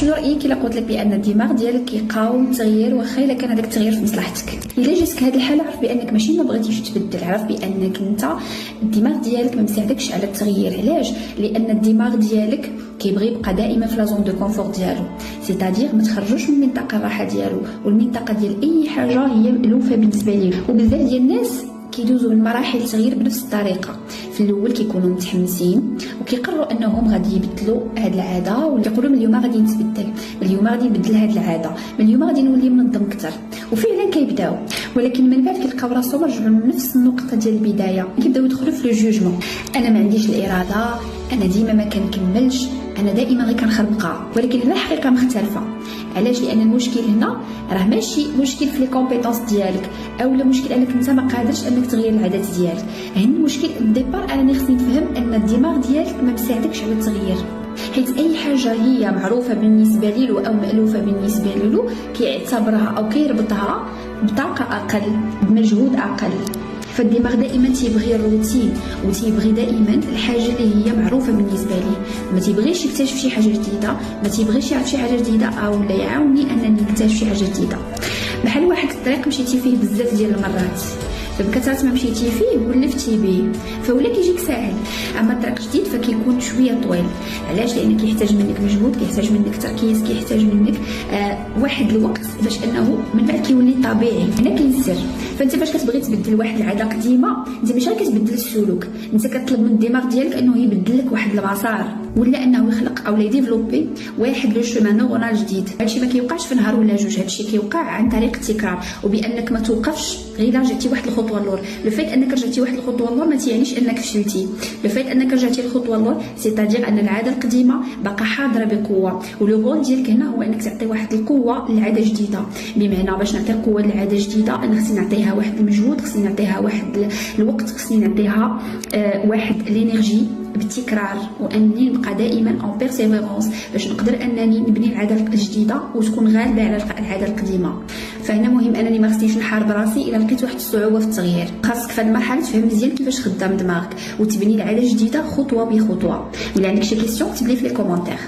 شنو رايك الا قلت لك بان الدماغ ديالك كيقاوم التغيير واخا الا كان هذاك التغيير في مصلحتك؟ الا جاتك هذه الحاله عرف بانك ماشي ما بغيتيش تبدل، عرف بانك انت الدماغ ديالك ما مساعدكش على التغيير. علاش؟ لان الدماغ ديالك كيبغي يبقى دائما في لا زون دو كونفور ديالو، سيتادير ما تخرجوش من منطقه الراحه ديالو، والمنطقه ديال اي حاجه هي مألوفه بالنسبه ليه. وبزاف ديال الناس كيدوزوا من مراحل التغيير بنفس الطريقه. في الاول كيكونوا متحمسين وكيقرروا انهم غادي يبدلوا هذه العاده، ويقولوا من اليوم غادي نتبدل، من اليوم غادي نبدل هذه العاده، من اليوم غادي نولي منظم اكثر، وفعلا كيبداو. ولكن من بعد كيلقاو راسهم رجعوا لنفس النقطه ديال البدايه، كيبداو يدخلوا في لو جوجمون. انا ما عنديش الاراده، انا ديما ما كنكملش، انا دائما غير كنخربقه. ولكن هنا الحقيقه مختلفه. علاش؟ لان المشكل هنا راه ماشي مشكل في لي كومبيتونس ديالك، اولا مشكل انك انت ما قادرش انك تغير العادات ديالك. هنا المشكل الديبار انا خصني نفهم ان الدماغ ديالك ما مساعدكش على التغيير، حيت اي حاجه هي معروفه بالنسبه له او مألوفه بالنسبه له كيعتبرها او كيربطها بطاقه اقل، بمجهود اقل. فالدماغ دائما تيبغي الروتين، وتيبغي دائما الحاجه اللي هي معروفه بالنسبه ليه، ما تيبغيش يكتشف شي حاجه جديده، ما تيبغيش يعرف شي حاجه جديده او لا يعاوني انني نكتشف شي حاجه جديده. بحال واحد الطريق مشيتي فيه بزاف ديال المرات، فبكثرة ما مشيتي فيه ولفتي به فولا كيجيك ساهل. اما الطريق جديد فكيكون شويه طويل. علاش؟ لان كيحتاج منك مجهود، كيحتاج منك تركيز، كيحتاج منك واحد الوقت باش انه من بعد كيولي طبيعي. هنا كاين السر. فانت باش كتبغي تبدل واحد العاده قديمه، انت ماشي كتبدل السلوك، انت كتطلب من الدماغ ديالك انه يبدل لك واحد المسار، ولا انه يخلق او يديفلوبي واحد لو شومان نورونال جديد. هادشي ما كيوقعش في نهار ولا جوج، هادشي كيوقع عن طريق التكرار، وبانك ما توقفش غير جاتي واحد الخطوه اللور. لو فيت انك رجعتي واحد الخطوه اللور ما تيعنيش انك فشلتي، لو فيت انك رجعتي الخطوه اللور سيتادير ان العاده القديمه باقا حاضره بقوه. ولو رول ديالك هنا هو انك تعطي واحد القوه للعاده جديده. بمعنى باش نعطي قوه للعاده جديده انا خصني نعطيها واحد المجهود، خصني نعطيها واحد الوقت، خصني نعطيها واحد الانرجي بالتكرار، وانني نبقى دائما اون بيرسيفيرونس باش نقدر انني نبني العاده الجديده وتكون غالبه على العاده القديمه. فهنا مهم انني ما خصنيش نحارب راسي الا لقيت واحد الصعوبه في التغيير. خاصك في هذه المرحله تفهم مزيان كيفاش خدام دماغك وتبني العاده الجديده خطوه بخطوه. ولا عندك شي كيسيون كتب لي في لي كومونتير.